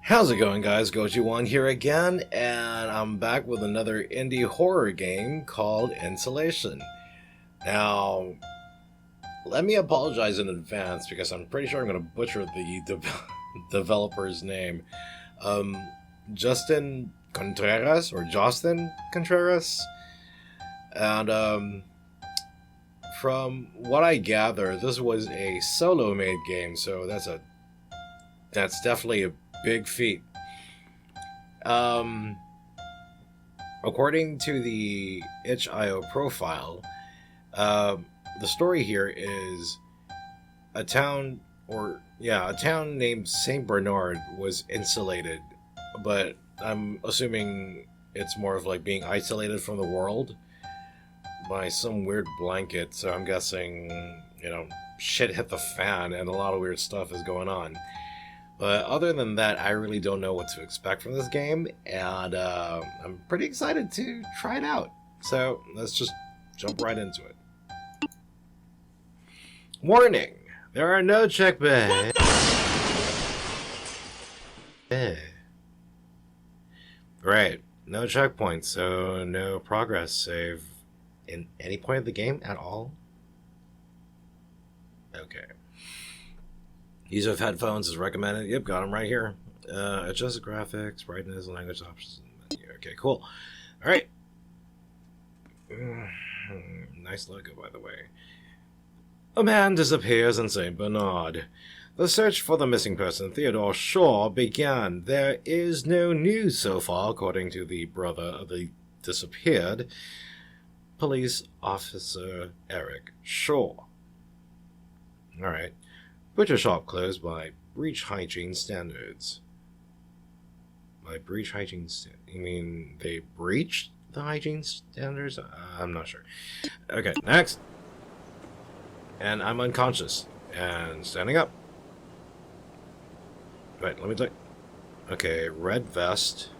How's it going, guys? GojiWan here again, and I'm back with another indie horror game called Insulation. Now, let me apologize in advance because I'm pretty sure I'm going to butcher the developer's name. Josthin Contreras, or Josthin Contreras. And from what I gather, this was a solo-made game, so that's definitely a big feat. According to the itch.io profile, the story here is a town named Saint Bernard was insulated, but I'm assuming it's more of like being isolated from the world by some weird blanket. So I'm guessing, shit hit the fan and a lot of weird stuff is going on. But other than that, I really don't know what to expect from this game, and I'm pretty excited to try it out. So let's just jump right into it. Warning! There are no checkpoints. Right, no checkpoints, so no progress save in any point of the game at all. Okay. Use of headphones is recommended. Yep, got them right here. Adjust the graphics, brightness, language options. Okay, cool. All right. Nice logo, by the way. A man disappears in St. Bernard. The search for the missing person, Theodore Shaw, began. There is no news so far, according to the brother of the disappeared police officer Eric Shaw. All right. Butcher shop closed by breach hygiene standards. By breach hygiene you mean they breached the hygiene standards? I'm not sure. Okay, next. And I'm unconscious. And standing up. Right, let me take. Okay, red vest.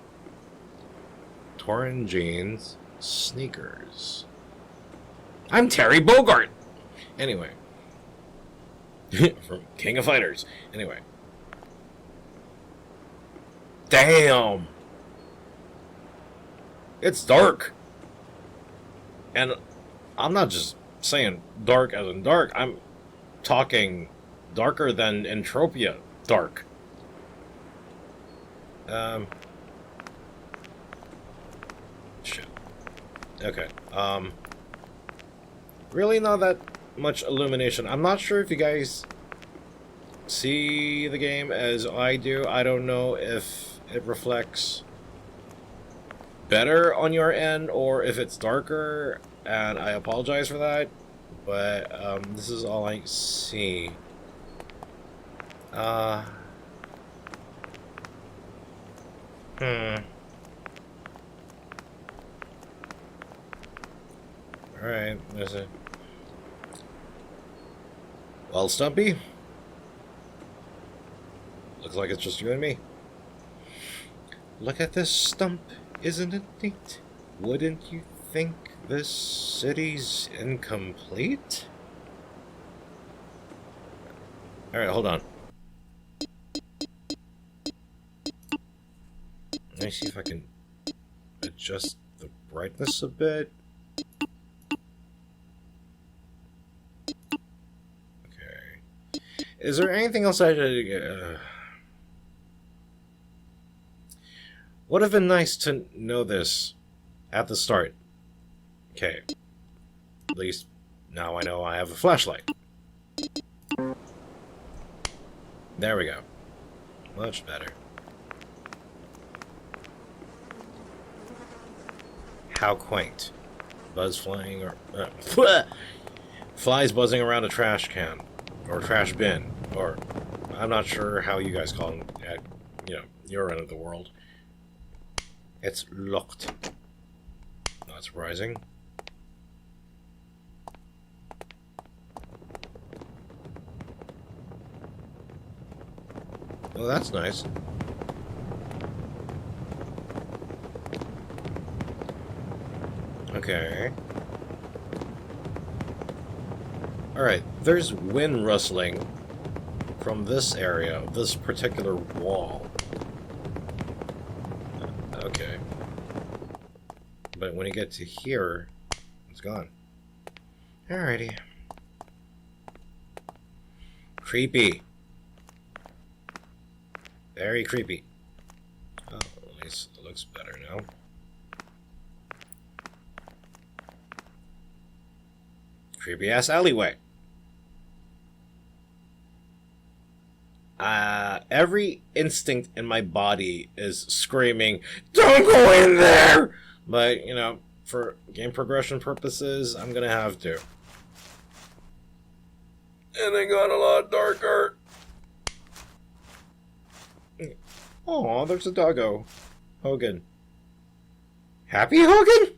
Torn jeans. Sneakers. I'm Terry Bogart! Anyway. From King of Fighters. Anyway. Damn! It's dark! And I'm not just saying dark as in dark. I'm talking darker than Entropia dark. Shit. Okay. Really not that much illumination. I'm not sure if you guys see the game as I do. I don't know if it reflects better on your end or if it's darker, and I apologize for that, but this is all I see. Alright, there's a... Well, Stumpy? Looks like it's just you and me. Look at this stump, isn't it neat? Wouldn't you think this city's incomplete? Alright, hold on. Let me see if I can adjust the brightness a bit. Is there anything else I should... would have been nice to know this at the start. Okay. At least now I know I have a flashlight. There we go. Much better. How quaint. Buzz flying or... flies buzzing around a trash can. Or trash bin, or I'm not sure how you guys call them at, your end of the world. It's locked. Not surprising. Oh, that's nice. Okay. Alright, there's wind rustling from this area, this particular wall. But when you get to here, it's gone. Alrighty. Creepy. Very creepy. Oh, at least it looks better now. Creepy ass alleyway. Every instinct in my body is screaming, "Don't go in there!" But, you know, for game progression purposes, I'm gonna have to. And it got a lot darker. Aw, there's a doggo. Hogan. Happy Hogan?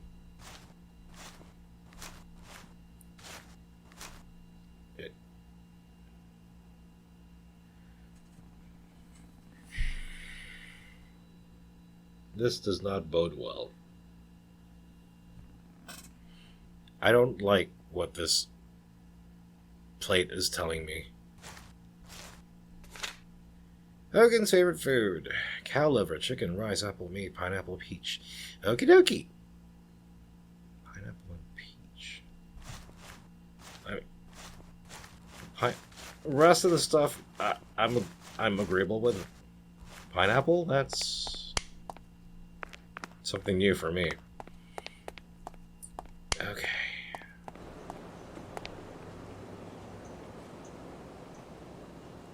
This does not bode well. I don't like what this plate is telling me. Hogan's favorite food. Cow liver, chicken, rice, apple meat, pineapple, peach. Okie dokie. Pineapple and peach. Rest of the stuff, I'm agreeable with. Pineapple, that's something new for me. Okay.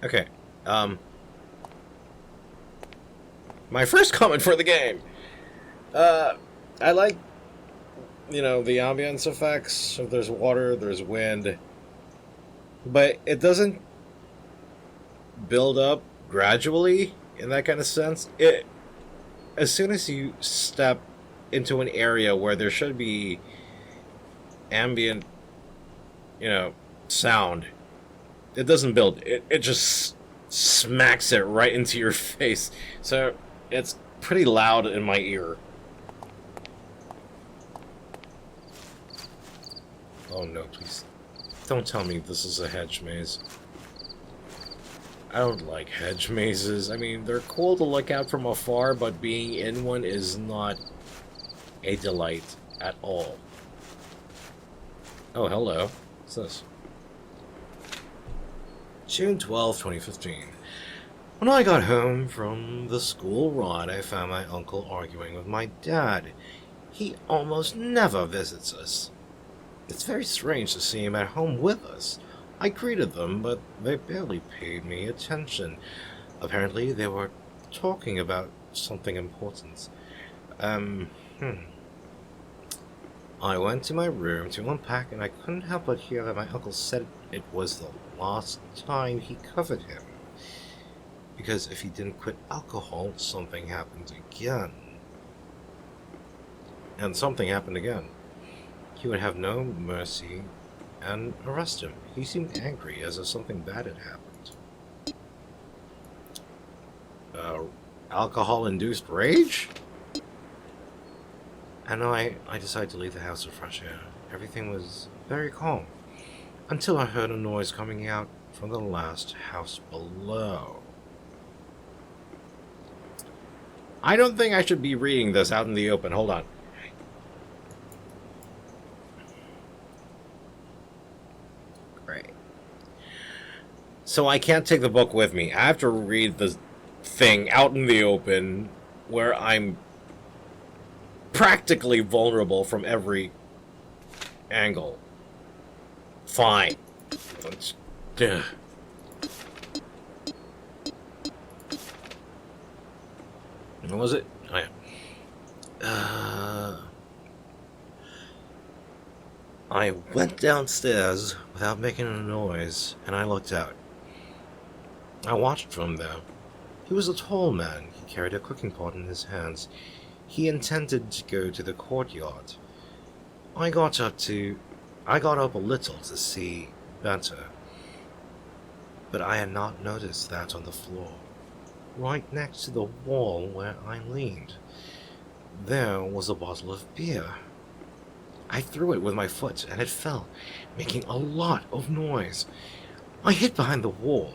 Okay. My first comment for the game. I like, you know, the ambience effects. If there's water, there's wind. But it doesn't build up gradually in that kind of sense. As soon as you step into an area where there should be ambient, you know, sound, it doesn't build. It just smacks it right into your face. So it's pretty loud in my ear. Oh no, please. Don't tell me this is a hedge maze. I don't like hedge mazes. I mean, they're cool to look at from afar, but being in one is not a delight at all. Oh, hello. What's this? June 12, 2015. When I got home from the school run, I found my uncle arguing with my dad. He almost never visits us. It's very strange to see him at home with us. I greeted them, but they barely paid me attention. Apparently, they were talking about something important. I went to my room to unpack, and I couldn't help but hear that my uncle said it was the last time he covered him. Because if he didn't quit alcohol, something happened again. And something happened again. He would have no mercy and arrest him. He seemed angry, as if something bad had happened. Alcohol-induced rage? And I decided to leave the house for fresh air. Everything was very calm, until I heard a noise coming out from the last house below. I don't think I should be reading this out in the open. Hold on. Great. So I can't take the book with me. I have to read the thing out in the open where I'm practically vulnerable from every angle. Fine. Let's... What was it? Oh, yeah. I went downstairs without making a noise, and I looked out. I watched from there. He was a tall man. He carried a cooking pot in his hands. He intended to go to the courtyard. I got up a little to see better, but I had not noticed that on the floor, right next to the wall where I leaned, there was a bottle of beer. I threw it with my foot, and it fell, making a lot of noise. I hid behind the wall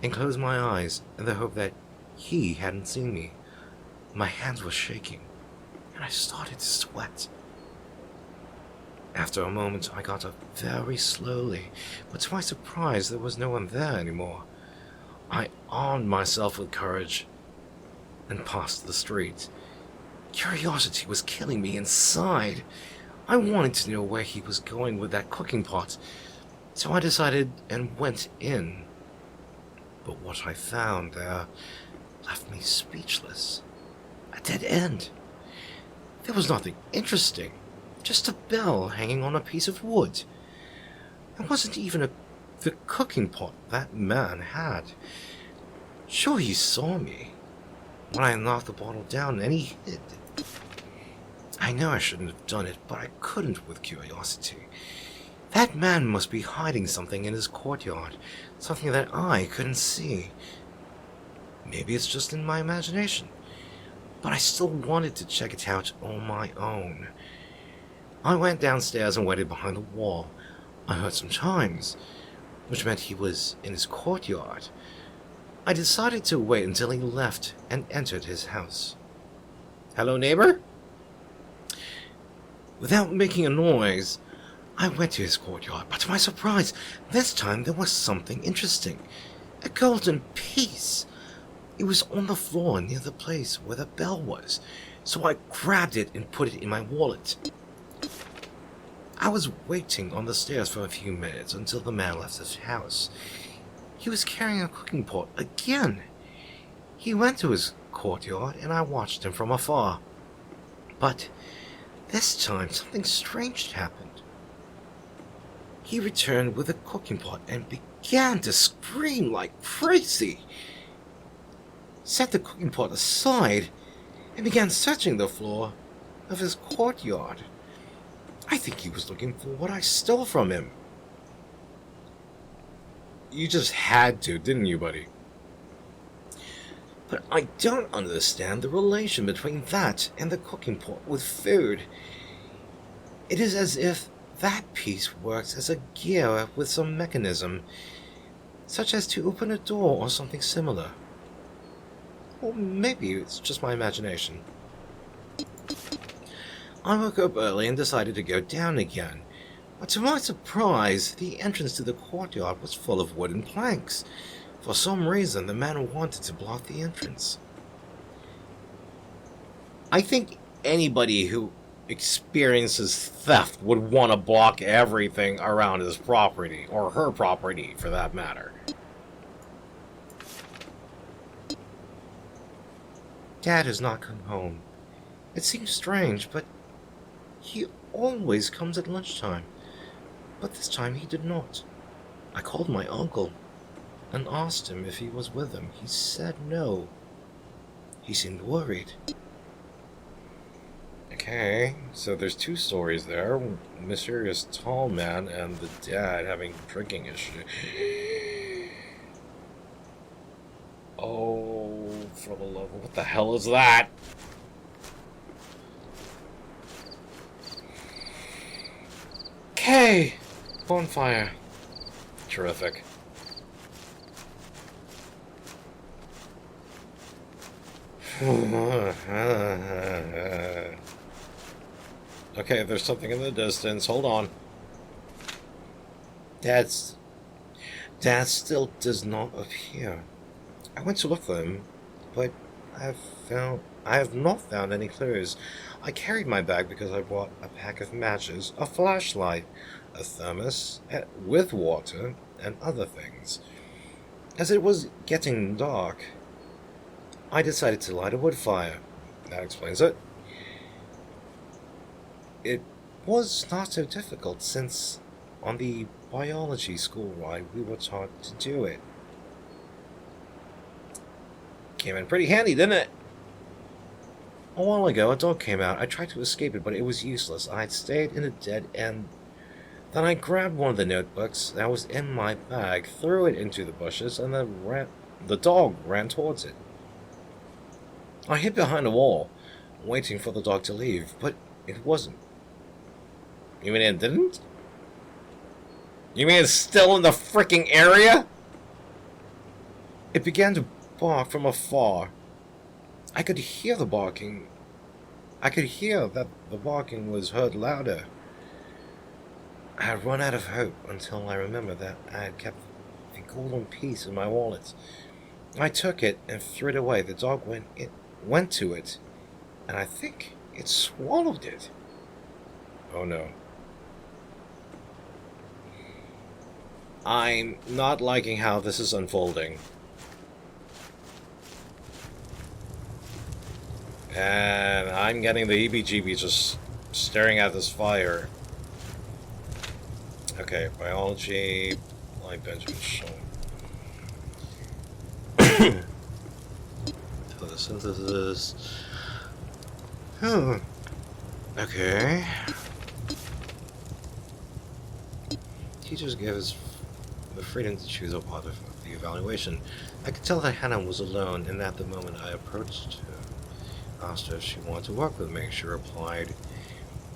and closed my eyes in the hope that he hadn't seen me. My hands were shaking. and I started to sweat. After a moment, I got up very slowly, but to my surprise, there was no one there anymore. I armed myself with courage and passed the street. Curiosity was killing me inside. I wanted to know where he was going with that cooking pot, so I decided and went in. But what I found there left me speechless. A dead end. There was nothing interesting, just a bell hanging on a piece of wood. It wasn't even the cooking pot that man had. Sure, he saw me when I knocked the bottle down and he hid. I know I shouldn't have done it, but I couldn't with curiosity. That man must be hiding something in his courtyard, something that I couldn't see. Maybe it's just in my imagination, but I still wanted to check it out on my own. I went downstairs and waited behind the wall. I heard some chimes, which meant he was in his courtyard. I decided to wait until he left and entered his house. "Hello, neighbor?" Without making a noise, I went to his courtyard, but to my surprise, this time there was something interesting. A golden piece. It was on the floor near the place where the bell was, so I grabbed it and put it in my wallet. I was waiting on the stairs for a few minutes until the man left his house. He was carrying a cooking pot again. He went to his courtyard and I watched him from afar. But this time something strange happened. He returned with a cooking pot and began to scream like crazy. Set the cooking pot aside and began searching the floor of his courtyard. I think he was looking for what I stole from him. You just had to, didn't you, buddy? But I don't understand the relation between that and the cooking pot with food. It is as if that piece works as a gear with some mechanism, such as to open a door or something similar. Or maybe it's just my imagination. I woke up early and decided to go down again, but to my surprise, the entrance to the courtyard was full of wooden planks. For some reason, the man wanted to block the entrance. I think anybody who experiences theft would want to block everything around his property, or her property for that matter. Dad has not come home. It seems strange, but he always comes at lunchtime. But this time he did not. I called my uncle and asked him if he was with him. He said no. He seemed worried. Okay, so there's two stories there. Mysterious tall man and the dad having drinking issue. Oh, for the love of... what the hell is that? Okay, bonfire. Terrific. Okay, there's something in the distance. Hold on. Dad still does not appear. I went to look for him, but I have not found any clues. I carried my bag because I brought a pack of matches, a flashlight, a thermos with water, and other things. As it was getting dark, I decided to light a wood fire. That explains it. It was not so difficult since on the biology school ride we were taught to do it. Came in pretty handy, didn't it? A while ago, a dog came out. I tried to escape it, but it was useless. I had stayed in a dead end. Then I grabbed one of the notebooks that was in my bag, threw it into the bushes, and the dog ran towards it. I hid behind a wall, waiting for the dog to leave, but it wasn't. You mean it didn't? You mean it's still in the freaking area? It began to bark from afar. I could hear the barking, I could hear that the barking was heard louder. I had run out of hope until I remembered that I had kept a golden piece in my wallet. I took it and threw it away. The dog went to it, and I think it swallowed it. Oh no. I'm not liking how this is unfolding. And I'm getting the heebie-jeebies just staring at this fire. Okay, biology, like Benjamin Shaw. Photosynthesis. Okay. Teachers gave us the freedom to choose a part of the evaluation. I could tell that Hannah was alone, and at the moment I approached her, asked her if she wanted to work with me. She replied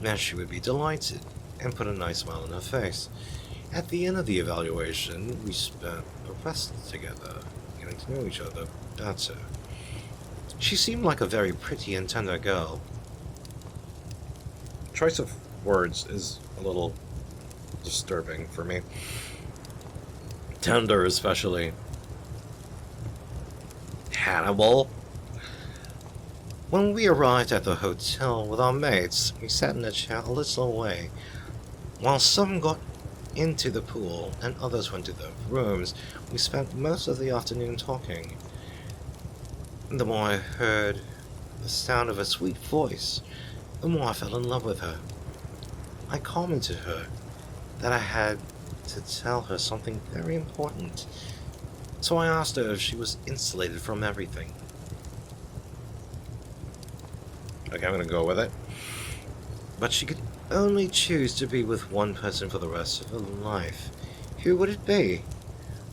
that she would be delighted, and put a nice smile on her face. At the end of the evaluation, we spent the rest together, getting to know each other better. She seemed like a very pretty and tender girl. Choice of words is a little disturbing for me. Tender, especially. Hannibal? When we arrived at the hotel with our mates, we sat in a chair a little away. While some got into the pool and others went to their rooms, we spent most of the afternoon talking. The more I heard the sound of her sweet voice, the more I fell in love with her. I commented to her that I had to tell her something very important, so I asked her if she was insulated from everything. Okay, I'm gonna go with it. But she could only choose to be with one person for the rest of her life. Who would it be?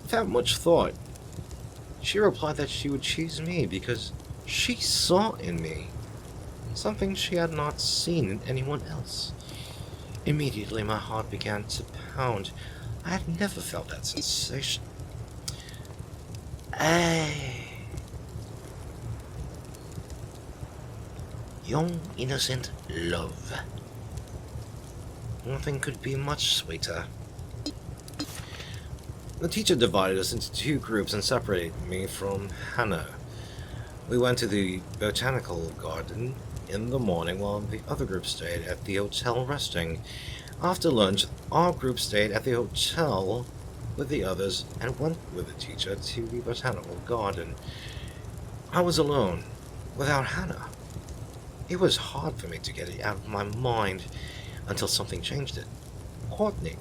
Without much thought, she replied that she would choose me because she saw in me something she had not seen in anyone else. Immediately my heart began to pound. I had never felt that sensation. Young, innocent love. Nothing could be much sweeter. The teacher divided us into two groups and separated me from Hannah. We went to the botanical garden in the morning while the other group stayed at the hotel resting. After lunch, our group stayed at the hotel with the others and went with the teacher to the botanical garden. I was alone, without Hannah. It was hard for me to get it out of my mind until something changed it. Courtney.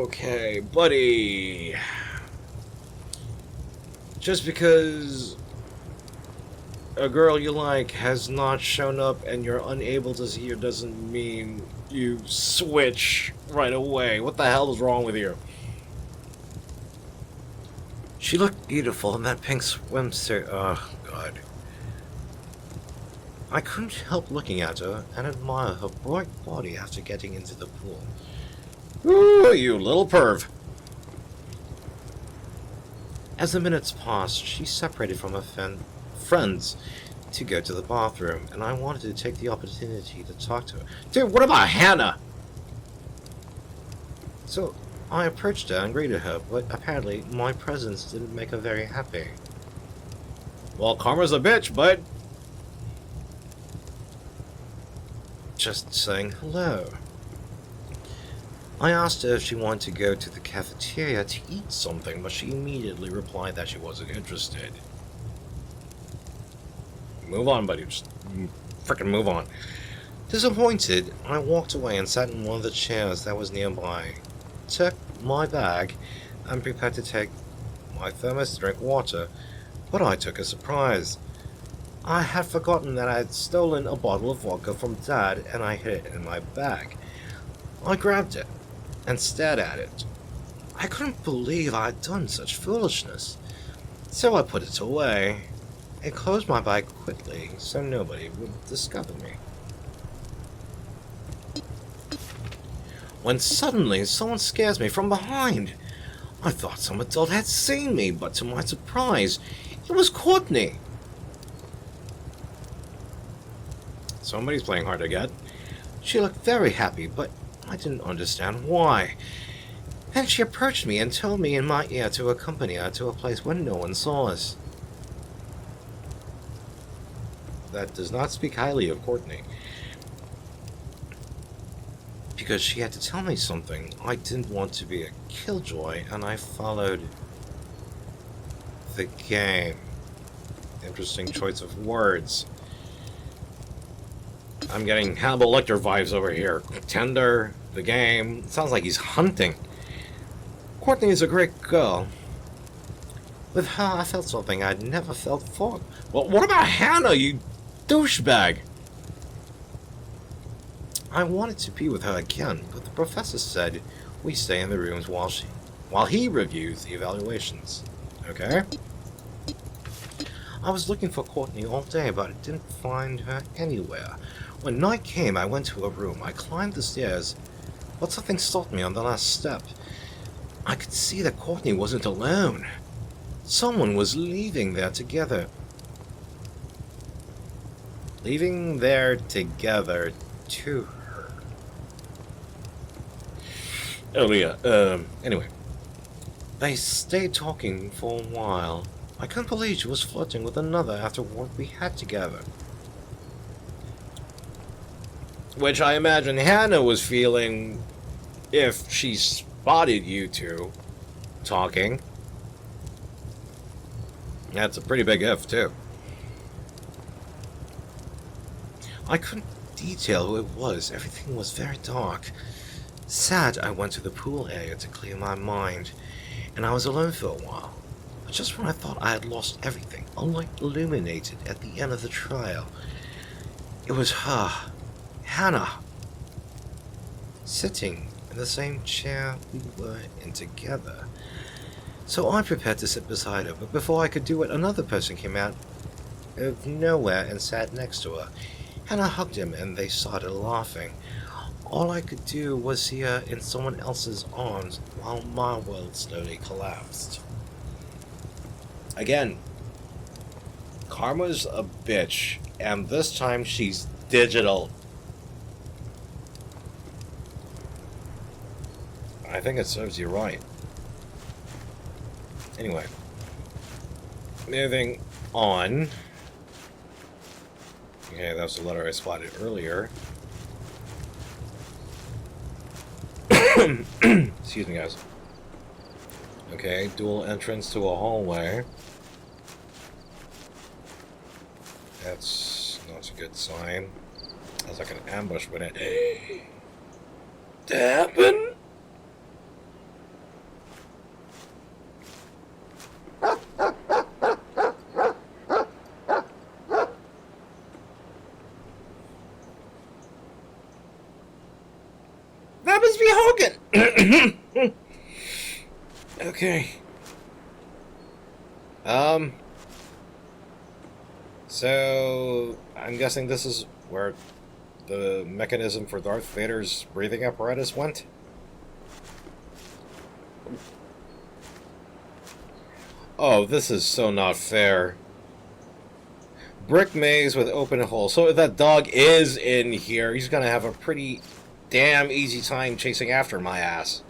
Okay, buddy. Just because a girl you like has not shown up and you're unable to see her doesn't mean you switch right away. What the hell is wrong with you? She looked beautiful in that pink swimsuit. Oh, God. I couldn't help looking at her and admire her bright body after getting into the pool. Ooh, you little perv. As the minutes passed, she separated from her friends to go to the bathroom, and I wanted to take the opportunity to talk to her. Dude, what about Hannah? So I approached her and greeted her, but apparently my presence didn't make her very happy. Well, karma's a bitch, bud. Just saying hello. I asked her if she wanted to go to the cafeteria to eat something, but she immediately replied that she wasn't interested. Move on, buddy. Just frickin' move on. Disappointed, I walked away and sat in one of the chairs that was nearby, took my bag, and prepared to take my thermos to drink water, but I took a surprise. I had forgotten that I had stolen a bottle of vodka from Dad, and I hid it in my bag. I grabbed it and stared at it. I couldn't believe I had done such foolishness, so I put it away and closed my bag quickly so nobody would discover me. When suddenly someone scares me from behind. I thought some adult had seen me, but to my surprise, it was Courtney. Somebody's playing hard to get. She looked very happy, but I didn't understand why. And she approached me and told me in my ear to accompany her to a place where no one saw us. That does not speak highly of Courtney. Because she had to tell me something. I didn't want to be a killjoy, and I followed the game. Interesting choice of words. I'm getting Hannibal Lecter vibes over here. Tender, the game. It sounds like he's hunting. Courtney is a great girl. With her, I felt something I'd never felt before. Well, what about Hannah, you douchebag? I wanted to be with her again, but the professor said we stay in the rooms while he reviews the evaluations. Okay? I was looking for Courtney all day, but I didn't find her anywhere. When night came, I went to her room. I climbed the stairs, but something stopped me on the last step. I could see that Courtney wasn't alone. Someone was leaving there together. Leaving there together to her. Oh yeah, anyway. They stayed talking for a while. I couldn't believe she was flirting with another after what we had together. Which I imagine Hannah was feeling if she spotted you two talking. That's a pretty big if, too. I couldn't detail who it was. Everything was very dark. Sad, I went to the pool area to clear my mind, and I was alone for a while. Just when I thought I had lost everything, a light illuminated at the end of the trail. It was her, Hannah, sitting in the same chair we were in together. So I prepared to sit beside her, but before I could do it, another person came out of nowhere and sat next to her. Hannah hugged him, and they started laughing. All I could do was see her in someone else's arms while my world slowly collapsed. Again, Karma's a bitch, and this time she's digital. I think it serves you right. Anyway, moving on. Okay, that was the letter I spotted earlier. Excuse me, guys. Okay, dual entrance to a hallway. That's not a good sign. That's like an ambush when it to happen. That must be Hogan. Okay. So I'm guessing this is where the mechanism for Darth Vader's breathing apparatus went. Oh, this is so not fair. Brick maze with open hole. So if that dog is in here, he's gonna have a pretty damn easy time chasing after my ass.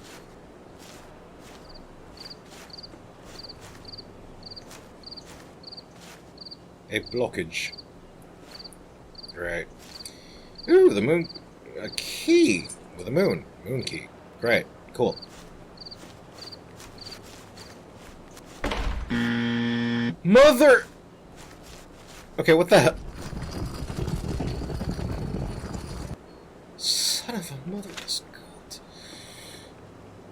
A blockage. Right. Ooh, the moon. A key with a moon. Moon key. Great. Cool. Mother! Okay, what the hell? Son of a motherless god.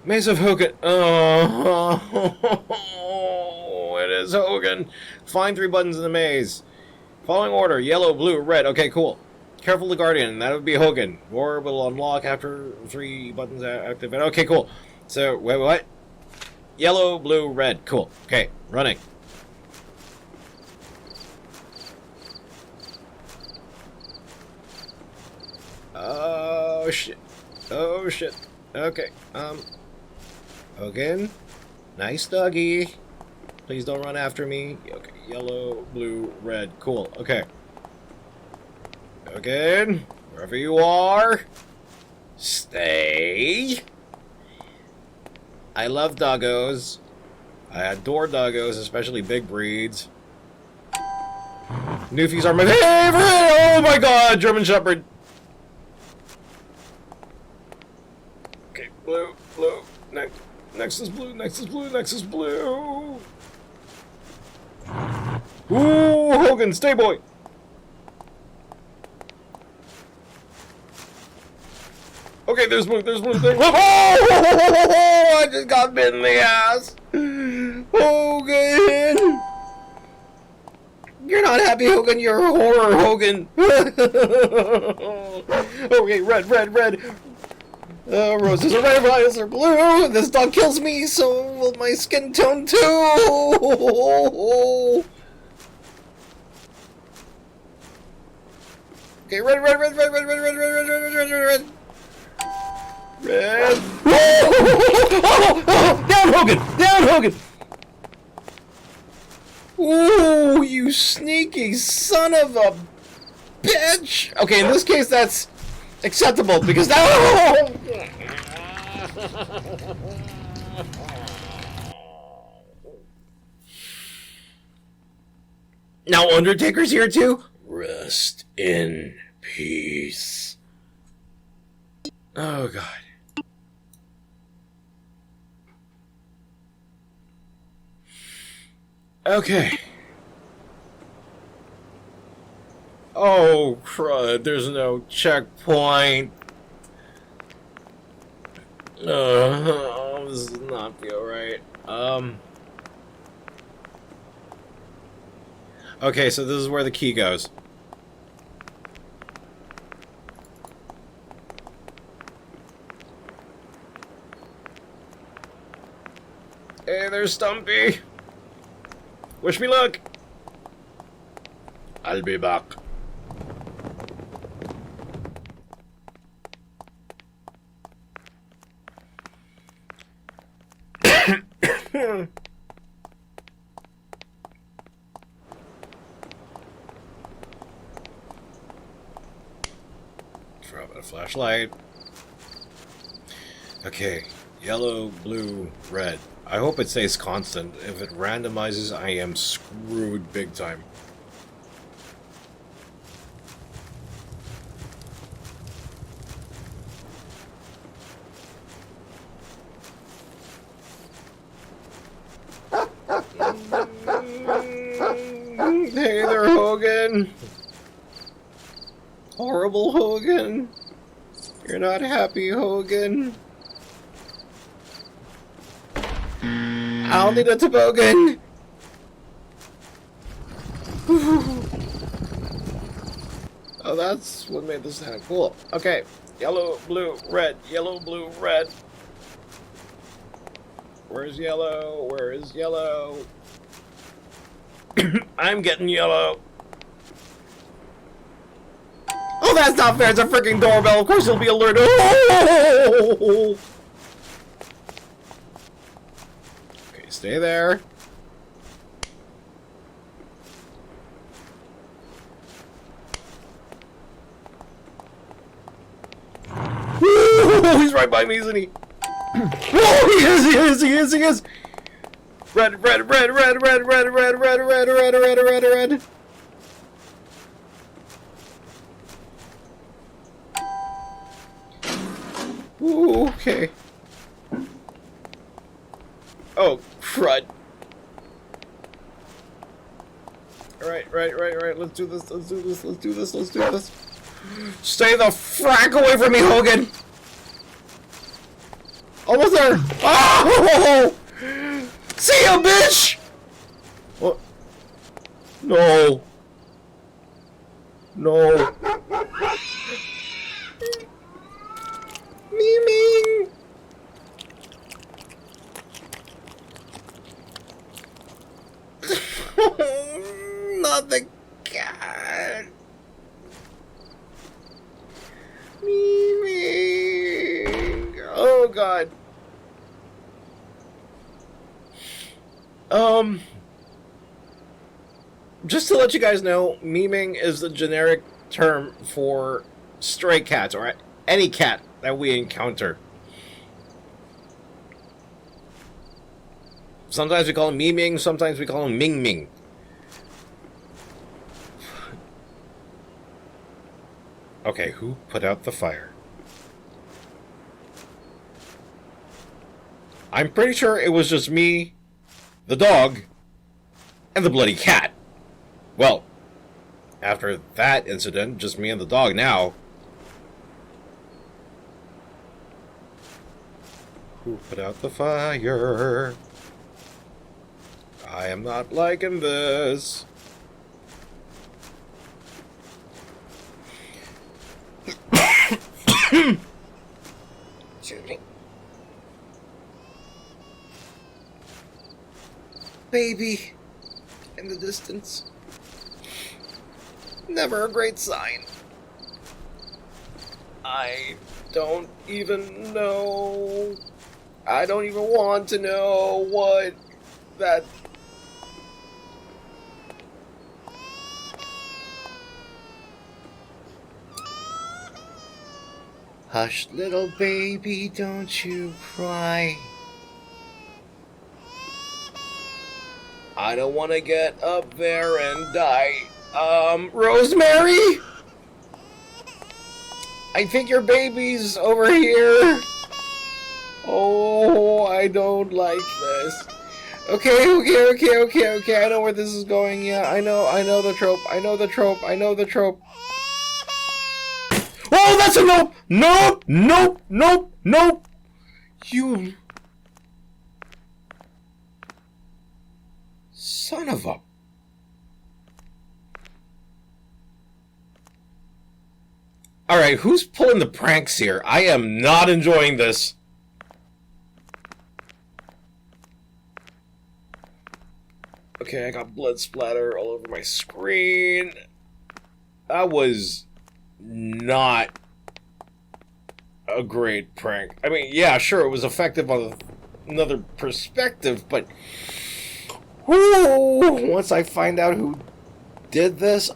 Maze of Hogan. Oh, it is Hogan. Find 3 buttons in the maze. Following order, yellow, blue, red. Okay, cool. Careful the Guardian. That would be Hogan. War will unlock after 3 buttons activate. Okay, cool. So, wait, what? Yellow, blue, red. Cool. Okay, running. Oh, shit. Oh, shit. Okay, Hogan. Nice doggy. Please don't run after me. Okay, yellow, blue, red. Cool. Okay. Hogan, wherever you are, stay. I love doggos. I adore doggos, especially big breeds. Newfies are my favorite! Oh my god, German Shepherd! Okay, blue, blue. Next is blue, next is blue, next is blue. Ooh, Hogan, stay boy! Okay, there's blue thing. Oh, I just got bit in the ass. Hogan! You're not happy, Hogan. You're a horror, Hogan. Okay, red. Roses are red, violets are blue. This dog kills me, so will my skin tone too. Okay, red. Red. Oh, down, Hogan. Ooh, you sneaky son of a bitch! Okay, in this case, that's acceptable because that. Now, Undertaker's here too. Rest in peace. Oh God. Okay. Oh, crud, there's no checkpoint. This does not feel right. Okay, so this is where the key goes. Hey, there's Stumpy. Wish me luck. I'll be back. Throw out a flashlight. Okay, yellow, blue, red. I hope it stays constant. If it randomizes, I am screwed big time. Hey there, Hogan. Horrible Hogan. You're not happy, Hogan. I'll need a toboggan. Oh, that's what made this sound cool. Okay, yellow, blue, red. Yellow, blue, red. Where's yellow? Where is yellow? I'm getting yellow. Oh, that's not fair. It's a freaking doorbell. Of course, he'll be alerted. Oh! Okay, stay there. He's right by me, isn't he? Oh, he is. Red. Ooh, okay. Oh, crud. Right. Let's do this. Stay the frack away from me, Hogan! Almost there! Oh! See ya, bitch! What? No. Miming! Not the cat. Miming. Oh, God. Um, just to let you guys know, memeing is the generic term for stray cats, or any cat that we encounter. Sometimes we call them memeing, sometimes we call them ming-ming. Okay, who put out the fire? I'm pretty sure it was just me, the dog, and the bloody cat. Well, after that incident, just me and the dog now. Who put out the fire? I am not liking this. Excuse me. Baby in the distance. Never a great sign. I don't even know. I don't even want to know what that... Hush, little baby, don't you cry. I don't want to get up there and die. Rosemary? I think your baby's over here. Oh, I don't like this. Okay. I know where this is going. Yeah, I know the trope. I know the trope. Oh, that's a nope! Nope! You... son of a... Alright, who's pulling the pranks here? I am not enjoying this. Okay, I got blood splatter all over my screen. That was not a great prank. I mean, yeah, sure, it was effective on another perspective, but... whoo, once I find out who did this...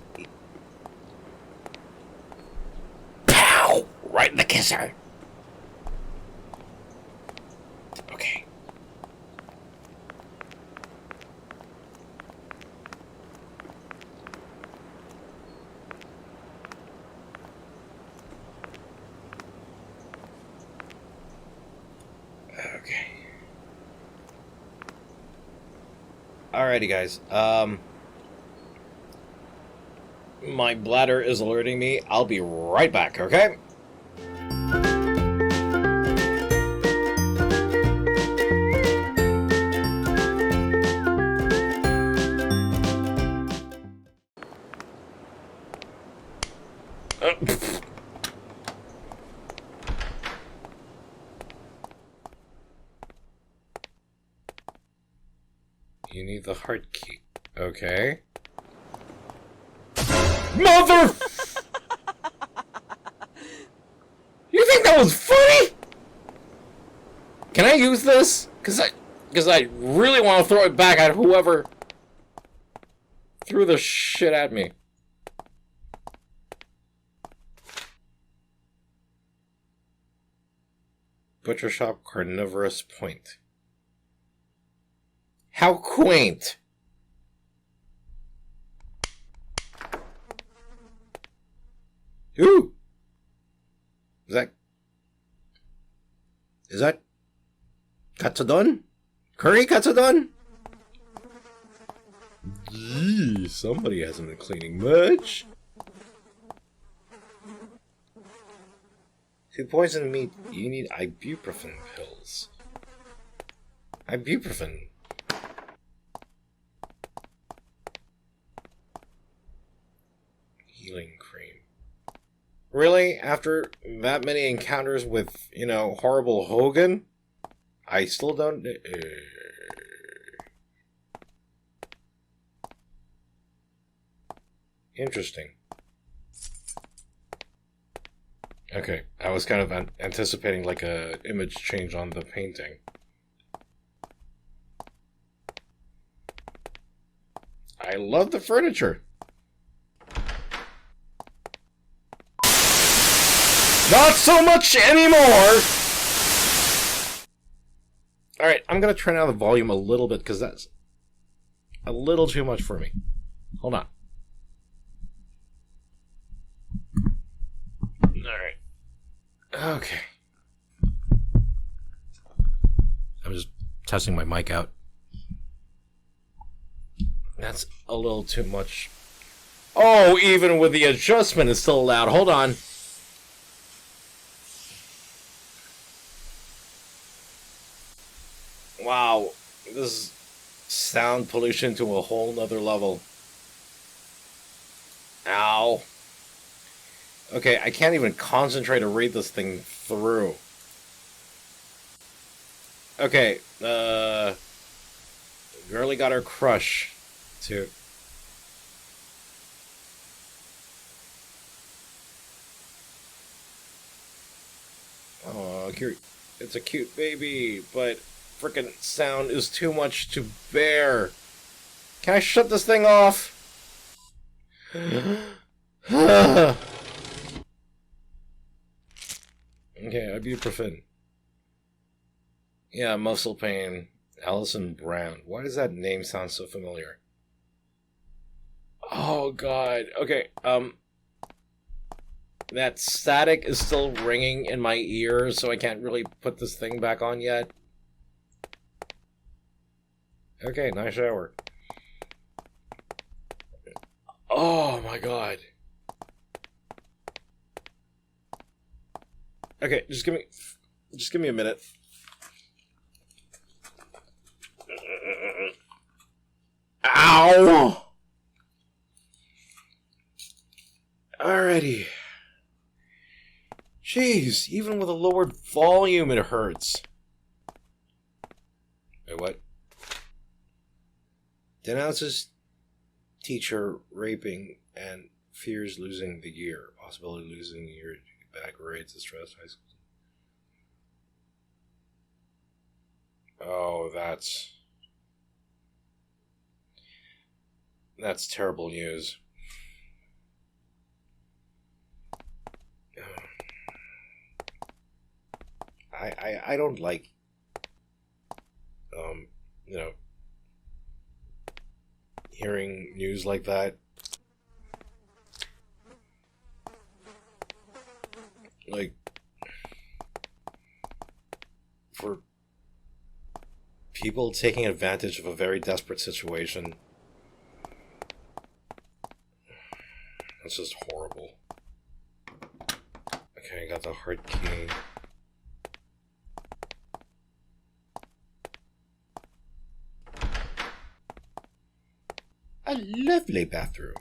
pow! Right in the kisser. Okay. Okay. Alrighty, guys. My bladder is alerting me. I'll be right back, okay? You need the heart key. Okay. Mother! You think that was funny? Can I use this? Cause I really want to throw it back at whoever threw the shit at me. Butcher shop, carnivorous point. How quaint. Ooh. Is that katsudon? Curry katsudon? Gee, somebody hasn't been cleaning much. To poison meat, you need ibuprofen pills. Ibuprofen. Healing cream. Really? After that many encounters with, you know, horrible Hogan? I still don't... Interesting. Okay, I was kind of anticipating like a image change on the painting. I love the furniture. Not so much anymore! Alright, I'm gonna turn down the volume a little bit, because that's a little too much for me. Hold on. Alright. Okay. I'm just testing my mic out. That's a little too much. Oh, even with the adjustment, it's still loud. Hold on. Wow. This is sound pollution to a whole nother level. Ow. Okay, I can't even concentrate to read this thing through. Okay, girlie got her crush, too. Oh, cute. It's a cute baby, but frickin' sound is too much to bear. Can I shut this thing off? Okay, ibuprofen. Yeah, muscle pain. Allison Brown. Why does that name sound so familiar? Oh, God. Okay, that static is still ringing in my ears, so I can't really put this thing back on yet. Okay, nice shower. Oh, my God. Okay, just give me a minute. Ow! Alrighty. Jeez, even with a lowered volume, it hurts. Wait, what? Denounces teacher raping and fears losing the year. Possibility of losing the year. Bad grades, distress, high school. Oh, that's terrible news. I don't like, hearing news like that. Like, for people taking advantage of a very desperate situation. That's just horrible. Okay, I got the hard key. A lovely bathroom.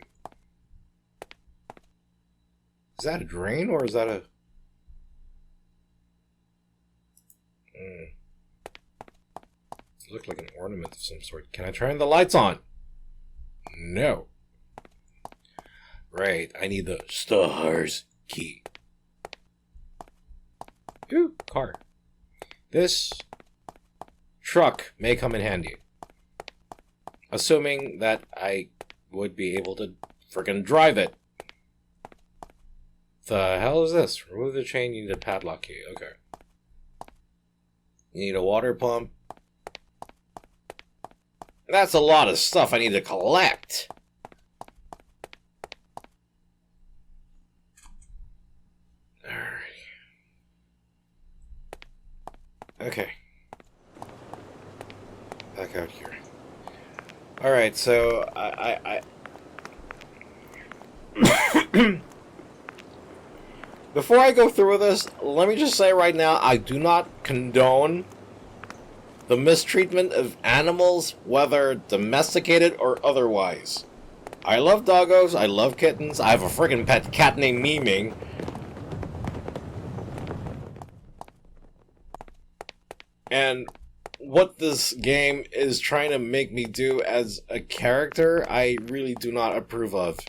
Is that a drain or is that a... It looked like an ornament of some sort. Can I turn the lights on? No. Right, I need the stars key. Ooh, car. This truck may come in handy. Assuming that I would be able to friggin' drive it. The hell is this? Remove the chain, you need a padlock key. Okay. You need a water pump. That's a lot of stuff I need to collect. Alright. Okay. Back out here. Alright, so I before I go through with this, let me just say right now, I do not condone the mistreatment of animals, whether domesticated or otherwise. I love doggos, I love kittens, I have a friggin' pet cat named Miming. And what this game is trying to make me do as a character, I really do not approve of.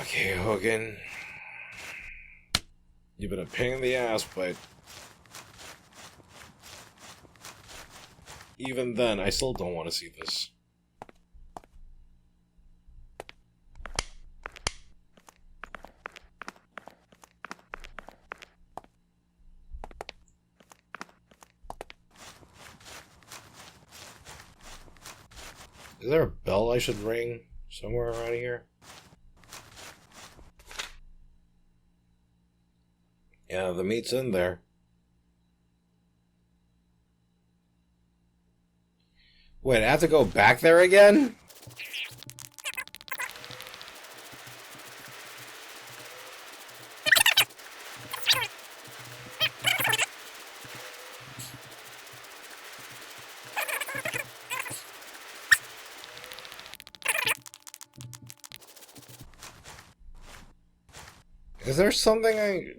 Okay, Hogan. You've been a pain in the ass, but even then, I still don't want to see this. Is there a bell I should ring somewhere around here? Yeah, the meat's in there. Wait, I have to go back there again? Is there something I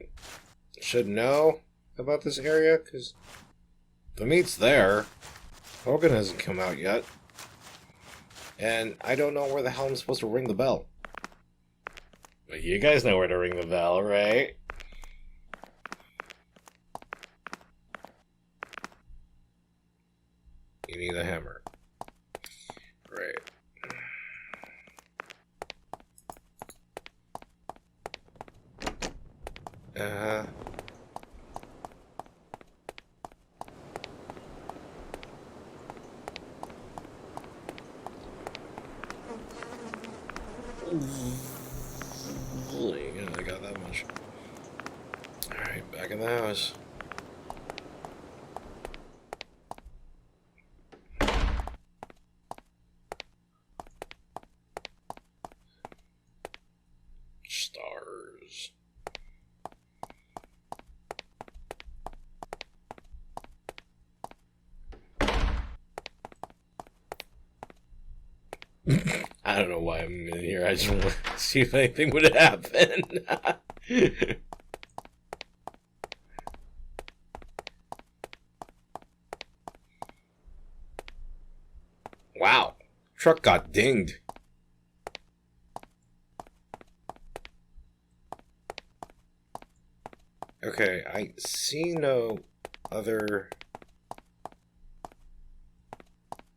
should know about this area? Because the meat's there. Hogan hasn't come out yet. And I don't know where the hell I'm supposed to ring the bell. But you guys know where to ring the bell, right? You need a hammer. Right. I got that much. Alright, back in the house. Stars. I don't know why I'm in here. I just want to see if anything would happen. Wow. Truck got dinged. Okay, I see no other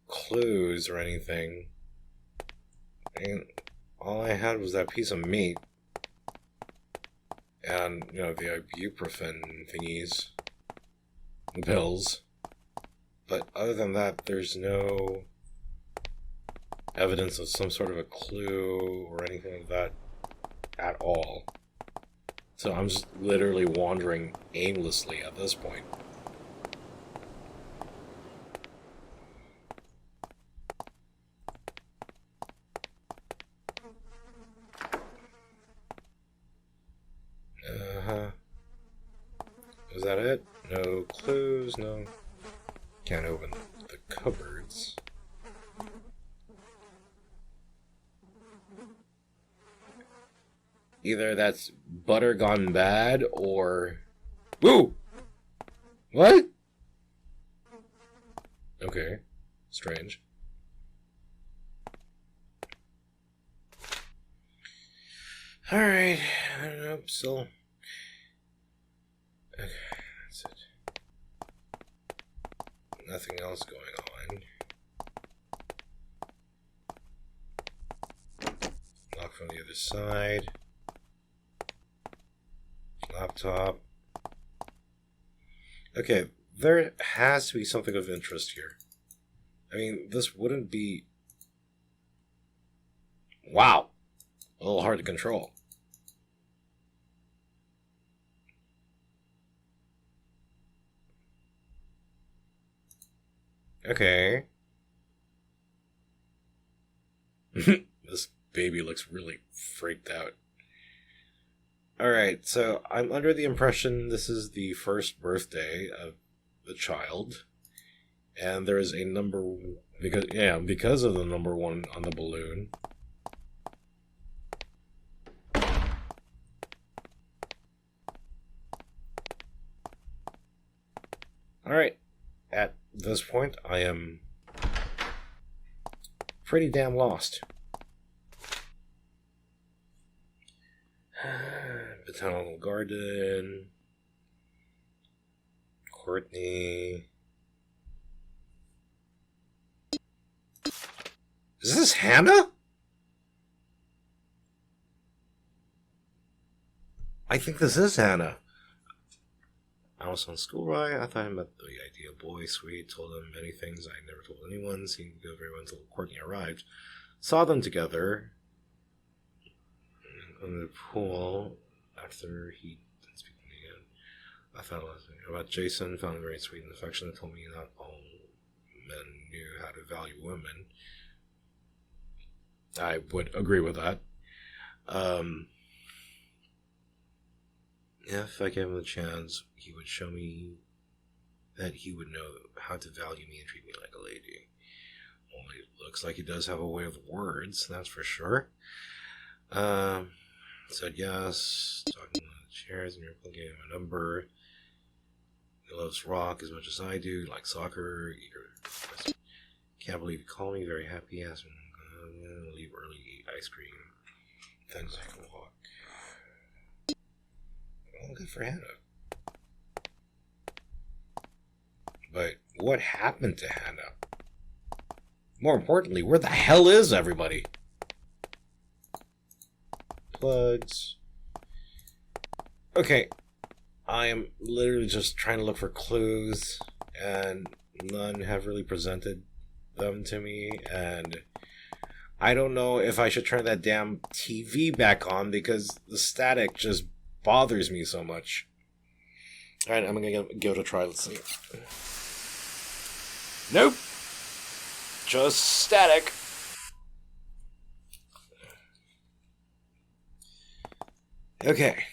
clues or anything. And all I had was that piece of meat. And, you know, the ibuprofen thingies. The pills. But other than that, there's no evidence of some sort of a clue or anything like that at all. So I'm just literally wandering aimlessly at this point. Is that it? No clues, no... Can't open the cupboards. Either that's butter gone bad, or... Woo! What? Okay. Strange. Alright. I don't know, still... Okay, that's it. Nothing else going on. Lock from the other side. Laptop. Okay, there has to be something of interest here. I mean, this wouldn't be... Wow! A little hard to control. Okay. This baby looks really freaked out. Alright, so I'm under the impression this is the first birthday of the child. And there is a number... because of the number 1 on the balloon. Alright. At this point, I am pretty damn lost. Botanical Garden. Courtney. Is this Hannah? I think this is Hannah. I was on school ride. I thought I met the ideal boy. Sweet. Told him many things I never told anyone. Seemed to go very well until Courtney arrived. Saw them together in the pool after he didn't speak to me again. I found out about Jason. Found him very sweet and affectionate. Told me not all men knew how to value women. I would agree with that. If I gave him the chance, he would show me that he would know how to value me and treat me like a lady. Only it looks like he does have a way of words, that's for sure. Said yes, talking about chairs, Miracle gave him a number. He loves rock as much as I do, like soccer, eager. Can't believe he called me, very happy, asked me to leave early, eat ice cream. Thanks, I can walk. Well, good for Hannah. But what happened to Hannah? More importantly, where the hell is everybody? Plugs. Okay. I am literally just trying to look for clues, and none have really presented them to me, and I don't know if I should turn that damn TV back on because the static just bothers me so much. Alright, I'm gonna give it a try. Let's see. Nope. Just static. Okay.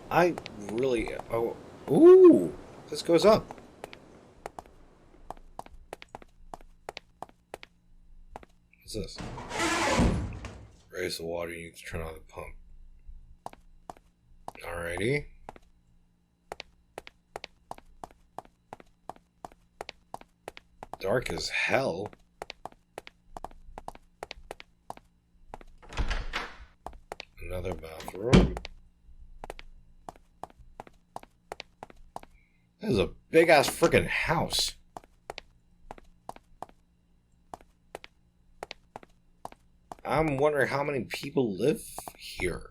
I really... Oh. Ooh! This goes up. What's this? Raise the water, you need to turn on the pump. Alrighty. Dark as hell. Another bathroom. This is a big ass freaking house. I'm wondering how many people live here.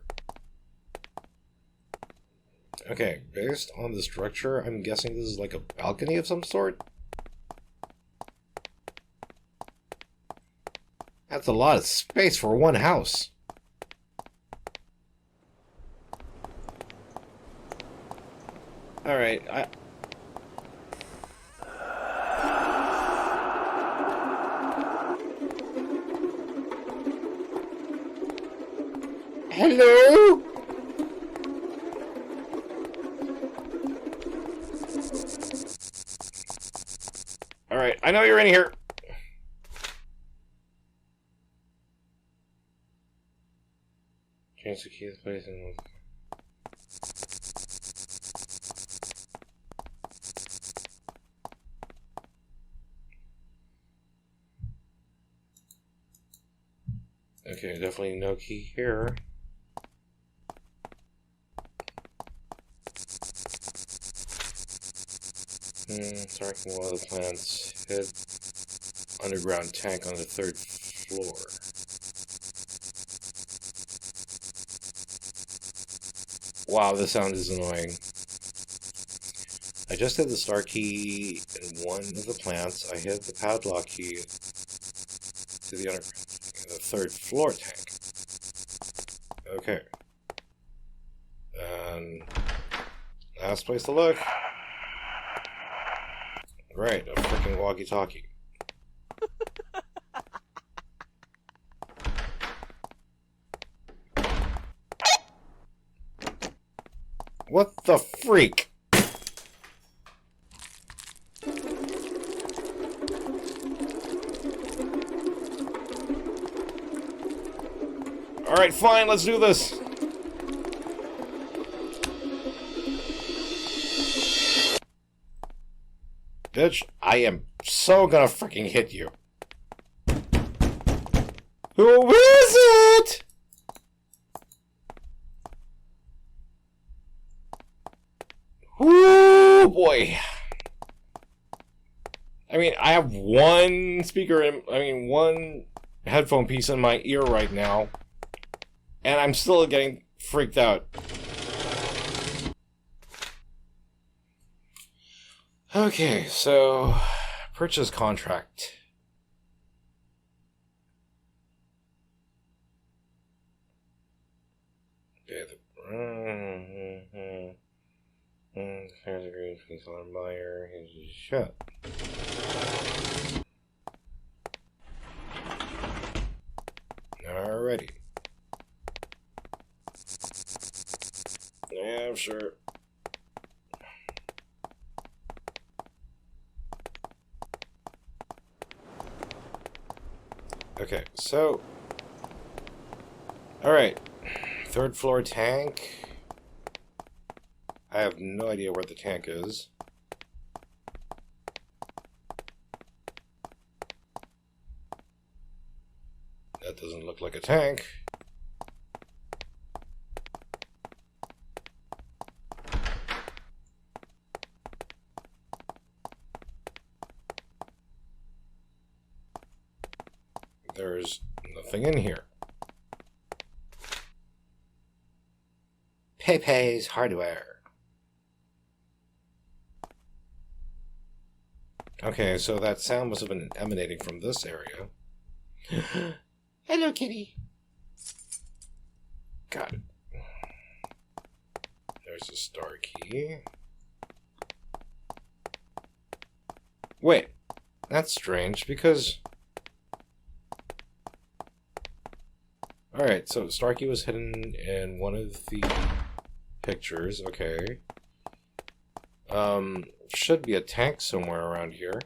Okay, based on the structure, I'm guessing this is like a balcony of some sort. That's a lot of space for one house. Alright, Hello? Alright, I know you're in here. Change the key to the place and... Okay, definitely no key here. Sorry for one of the plants. Hid underground tank on the 3rd floor. Wow, this sound is annoying. I just hid the star key in one of the plants. I hid the padlock key to the underground, in the 3rd floor tank. Okay. And last place to look. Right, a freaking walkie-talkie. What the freak? Alright, fine, let's do this. Bitch, I am so gonna freaking hit you. Who is it? Woo, boy. I mean, I have one speaker one headphone piece in my ear right now, and I'm still getting freaked out. Okay, so purchase contract. Here's a green seller buyer. Here's shut. Alrighty. Yeah, sure. Okay, so... Alright. Third floor tank. I have no idea where the tank is. That doesn't look like a tank. There's nothing in here. Pepe's Hardware. Okay, so that sound must have been emanating from this area. Hello, kitty. Got it. There's a star key. Wait, that's strange because... Alright, so star key was hidden in one of the pictures, okay. Should be a tank somewhere around here.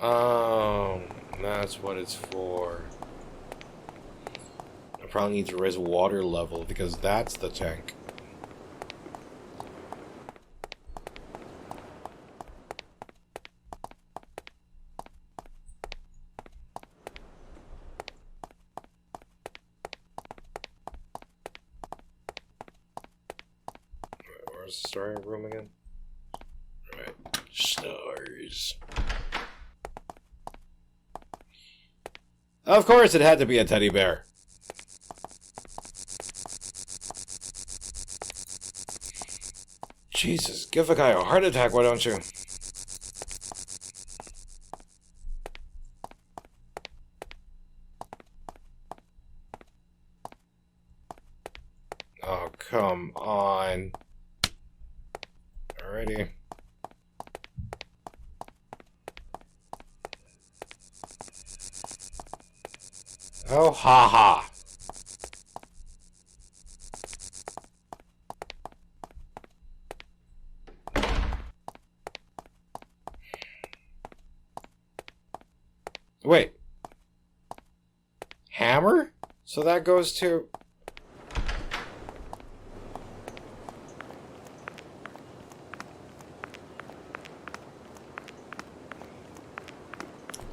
Oh, that's what it's for. I probably need to raise water level because that's the tank. Where's the star room again? Right, stars. Of course it had to be a teddy bear. Jesus, give a guy a heart attack, why don't you? Oh, come on. Alrighty. Oh, haha. Wait. Hammer? So that goes to...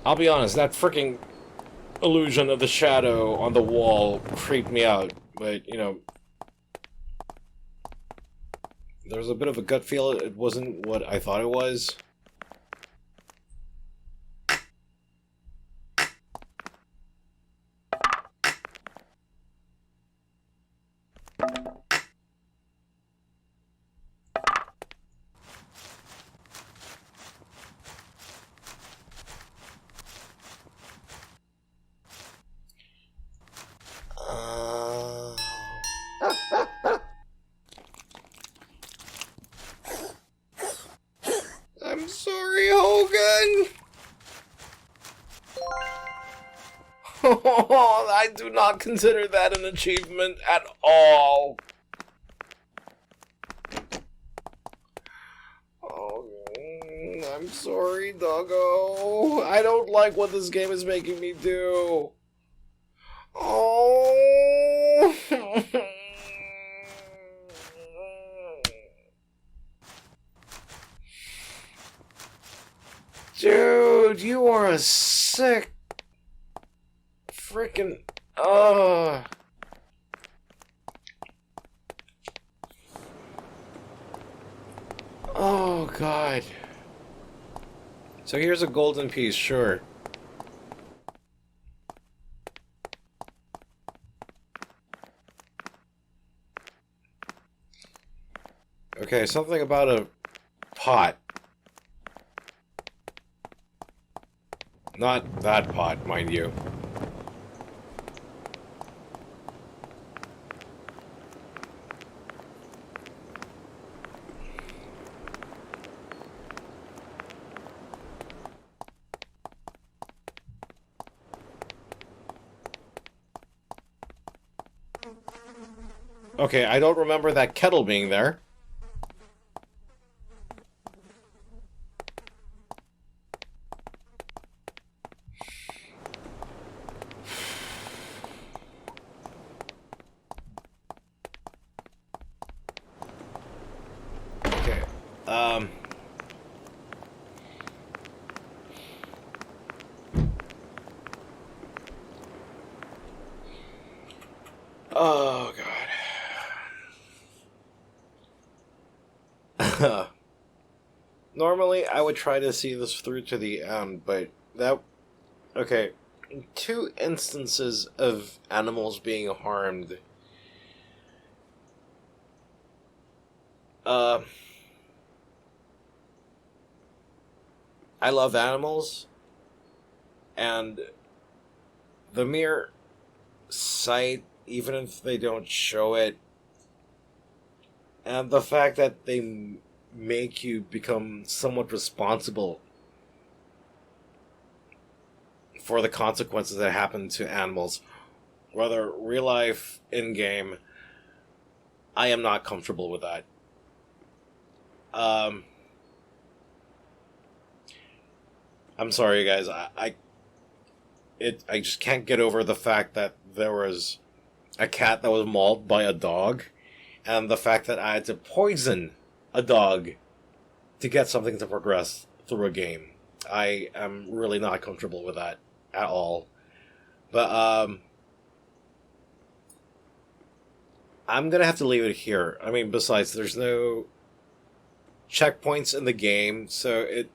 I'll be honest, that freaking illusion of the shadow on the wall creeped me out, but, you know, there was a bit of a gut feel it wasn't what I thought it was. I'm sorry, Hogan. I do not consider that an achievement at all. Oh, I'm sorry, doggo. I don't like what this game is making me do. Oh. Dude, you are a sick freaking oh god. So here's a golden piece, sure. Okay, something about a pot. Not that pot, mind you. Okay, I don't remember that kettle being there. Okay, oh, God. Normally, I would try to see this through to the end, but that... Okay, 2 instances of animals being harmed. I love animals, and the mere sight, even if they don't show it, and the fact that they make you become somewhat responsible for the consequences that happen to animals, whether real life, in-game, I am not comfortable with that. I'm sorry, guys. I just can't get over the fact that there was a cat that was mauled by a dog, and the fact that I had to poison a dog to get something to progress through a game. I am really not comfortable with that at all. But I'm gonna have to leave it here. I mean, besides, there's no checkpoints in the game, so it...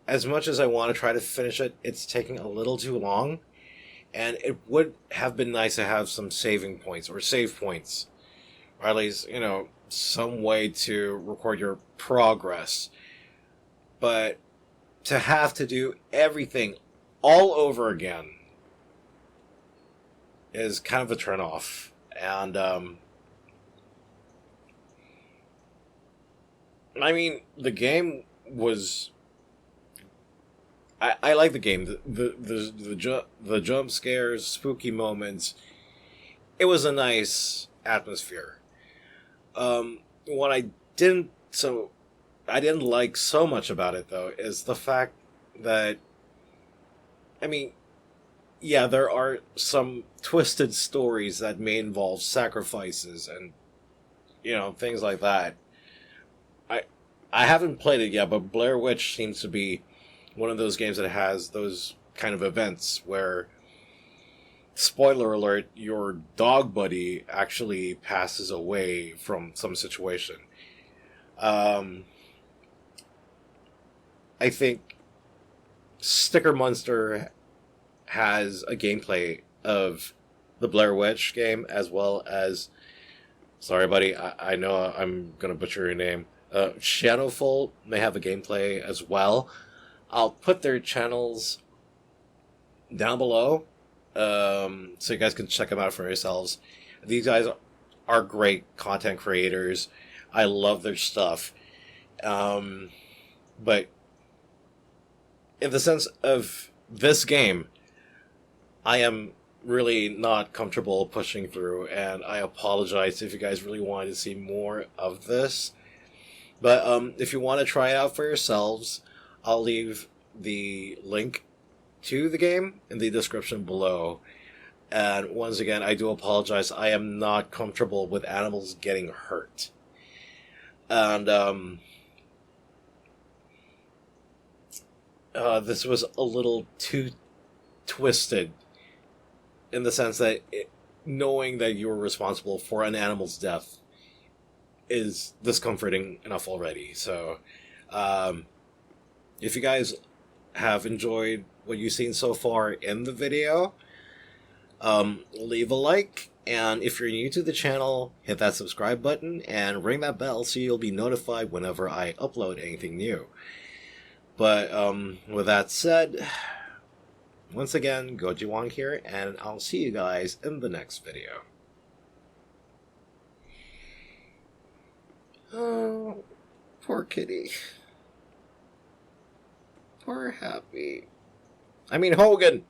As much as I want to try to finish it, it's taking a little too long, and it would have been nice to have some saving points, or save points, or at least, you know, some way to record your progress. But to have to do everything all over again is kind of a turnoff. And, I mean, the game was... I like the game. The jump scares, spooky moments. It was a nice atmosphere. What I didn't like so much about it, though, is the fact that, I mean, yeah, there are some twisted stories that may involve sacrifices and, you know, things like that. I haven't played it yet, but Blair Witch seems to be one of those games that has those kind of events where, spoiler alert, your dog buddy actually passes away from some situation. I think Sticker Monster has a gameplay of the Blair Witch game, as well as... Sorry, buddy, I know I'm going to butcher your name. Shadowful may have a gameplay as well. I'll put their channels down below, so you guys can check them out for yourselves. These guys are great content creators. I love their stuff. But in the sense of this game, I am really not comfortable pushing through, and I apologize if you guys really wanted to see more of this. But if you want to try it out for yourselves, I'll leave the link to the game in the description below. And once again, I do apologize. I am not comfortable with animals getting hurt. And this was a little too twisted in the sense that knowing that you were responsible for an animal's death is discomforting enough already. So, if you guys have enjoyed what you've seen so far in the video, leave a like, and if you're new to the channel, hit that subscribe button and ring that bell so you'll be notified whenever I upload anything new. But with that said, once again, GojiWan here, and I'll see you guys in the next video. Oh, poor kitty. Poor Happy. I mean Hogan!